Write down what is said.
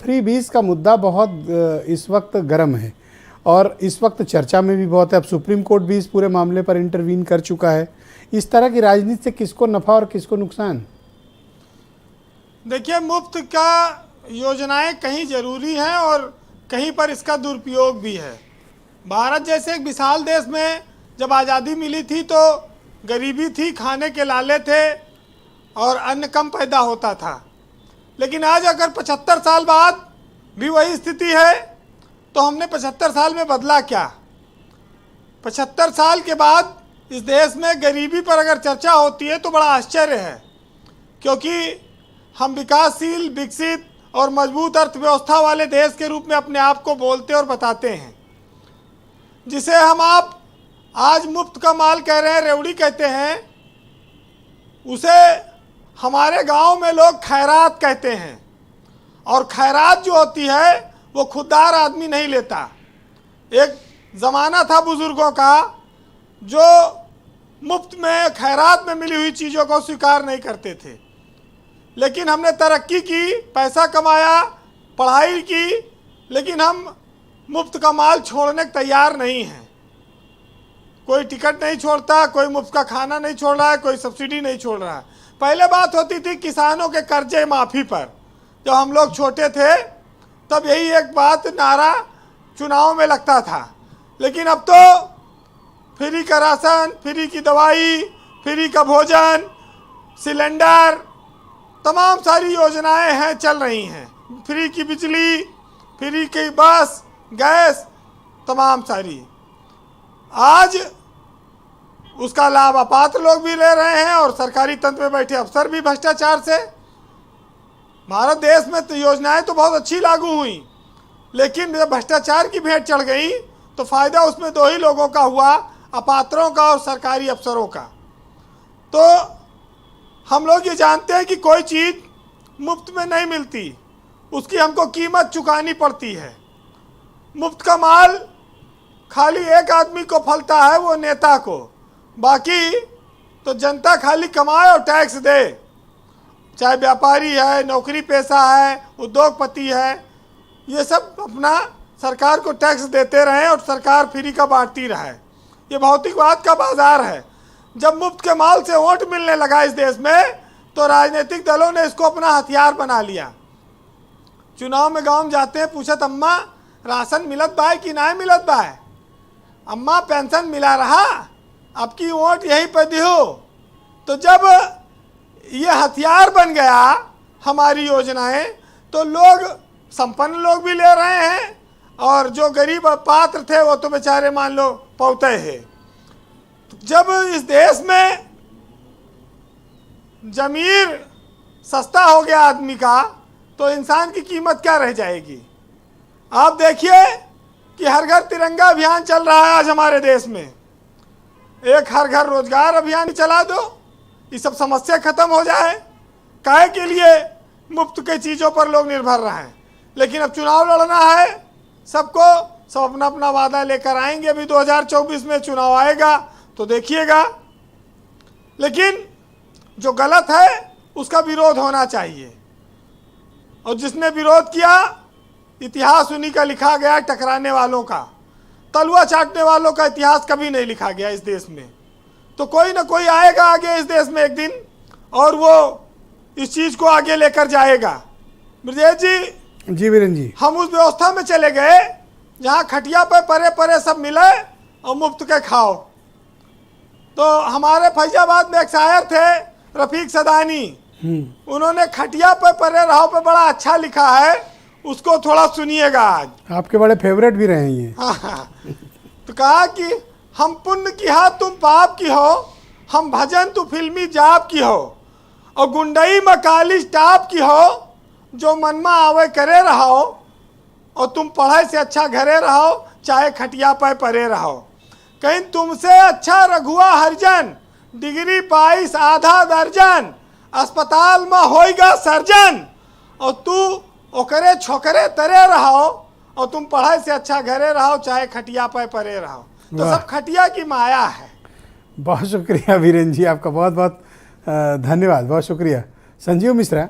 Free बीज का मुद्दा बहुत इस वक्त गर्म है और इस वक्त चर्चा में भी बहुत है। अब सुप्रीम कोर्ट भी इस पूरे मामले पर इंटरवीन कर चुका है। इस तरह की राजनीति से किसको नफा और किसको नुकसान? देखिए, मुफ्त का योजनाएं कहीं ज़रूरी हैं और कहीं पर इसका दुरुपयोग भी है। भारत जैसे एक विशाल देश में जब आज़ादी मिली थी तो गरीबी थी, खाने के लाले थे और अन्न कम पैदा होता था। लेकिन आज अगर 75 साल बाद भी वही स्थिति है तो हमने 75 साल में बदला क्या? 75 साल के बाद इस देश में गरीबी पर अगर चर्चा होती है तो बड़ा आश्चर्य है, क्योंकि हम विकासशील, विकसित और मजबूत अर्थव्यवस्था वाले देश के रूप में अपने आप को बोलते और बताते हैं। जिसे आप आज मुफ्त का माल कह रहे हैं, रेवड़ी कहते हैं, उसे हमारे गांव में लोग खैरात कहते हैं। और खैरात जो होती है वो खुददार आदमी नहीं लेता। एक ज़माना था बुज़ुर्गों का जो मुफ्त में, खैरात में मिली हुई चीज़ों को स्वीकार नहीं करते थे। लेकिन हमने तरक्की की, पैसा कमाया, पढ़ाई की, लेकिन हम मुफ्त का माल छोड़ने को तैयार नहीं हैं। कोई टिकट नहीं छोड़ता, कोई मुफ्त का खाना नहीं छोड़ रहा है, कोई सब्सिडी नहीं छोड़ रहा है। पहले बात होती थी किसानों के कर्जे माफ़ी पर। जब हम लोग छोटे थे तब यही एक बात, नारा चुनाव में लगता था। लेकिन अब तो फ्री का राशन, फ्री की दवाई, फ्री का भोजन, सिलेंडर, तमाम सारी योजनाएं हैं, चल रही हैं। फ्री की बिजली, फ्री की बस, गैस, तमाम सारी। आज उसका लाभ अपात्र लोग भी ले रहे हैं और सरकारी तंत्र में बैठे अफसर भी भ्रष्टाचार से। भारत देश में तो योजनाएं तो बहुत अच्छी लागू हुई, लेकिन जब भ्रष्टाचार की भेंट चढ़ गई तो फायदा उसमें दो ही लोगों का हुआ, अपात्रों का और सरकारी अफसरों का। तो हम लोग ये जानते हैं कि कोई चीज़ मुफ्त में नहीं मिलती, उसकी हमको कीमत चुकानी पड़ती है। मुफ्त का माल खाली एक आदमी को फलता है, वो नेता को। बाकी तो जनता खाली कमाए और टैक्स दे, चाहे व्यापारी है, नौकरी पेशा है, उद्योगपति है, ये सब अपना सरकार को टैक्स देते रहें और सरकार फ्री का बांटती रहे। ये भौतिकवाद का बाजार है। जब मुफ्त के माल से वोट मिलने लगा इस देश में तो राजनीतिक दलों ने इसको अपना हथियार बना लिया। चुनाव में गांव में जाते हैं, पूछत अम्मा राशन मिलत बा कि नहीं मिलत बा? अम्मा पेंशन मिला रहा, अब की वोट यहीं पर दिहो। तो जब ये हथियार बन गया हमारी योजनाएं, तो लोग, संपन्न लोग भी ले रहे हैं और जो गरीब पात्र थे वो तो बेचारे मान लो पौते हैं। जब इस देश में जमीर सस्ता हो गया आदमी का, तो इंसान की कीमत क्या रह जाएगी? आप देखिए कि हर घर तिरंगा अभियान चल रहा है आज हमारे देश में। एक हर घर रोजगार अभियान चला दो, ये सब समस्या खत्म हो जाए। काहे के लिए मुफ्त के चीज़ों पर लोग निर्भर रहे हैं। लेकिन अब चुनाव लड़ना है सबको, सब अपना अपना वादा लेकर आएंगे। अभी 2024 में चुनाव आएगा तो देखिएगा। लेकिन जो गलत है उसका विरोध होना चाहिए, और जिसने विरोध किया, इतिहास उन्हीं का लिखा गया, टकराने वालों का, तलवा चाटने वालों का इतिहास कभी नहीं लिखा गया इस देश में। तो कोई ना कोई आएगा आगे इस देश में एक दिन और वो इस चीज़ को आगे लेकर जाएगा। ब्रजेश जी, वीरेंद्र जी, हम उस व्यवस्था में चले गए जहाँ खटिया पे परे परे सब मिले और मुफ्त के खाओ। तो हमारे फैजाबाद में एक शायर थे, रफीक सदानी, उन्होंने खटिया पे परे रहो पे बड़ा अच्छा लिखा है, उसको थोड़ा सुनिएगा। आज आपके बड़े फेवरेट भी रहे हैं। हाँ, तो कहा कि हम पुण्य की हा तुम पाप की हो, हम भजन तू फिल्मी जाप की हो, और गुंडई में काली स्टाप की हो, जो मन में आवे करे रहो, और तुम पढ़ाई से अच्छा घरे रहो, चाहे खटिया पे परे रहो। कहीं तुमसे अच्छा रघुआ हरिजन, डिग्री पाइस आधा दर्जन, अस्पताल में होएगा सर्जन, और तू ओकरे छोकरे तरे रहो, और तुम पढ़ाई से अच्छा घरे रहो, चाहे खटिया पे परे रहो। तो सब खटिया की माया है। बहुत शुक्रिया वीरेंद्र जी, आपका बहुत बहुत धन्यवाद, बहुत शुक्रिया। संजीव मिश्रा।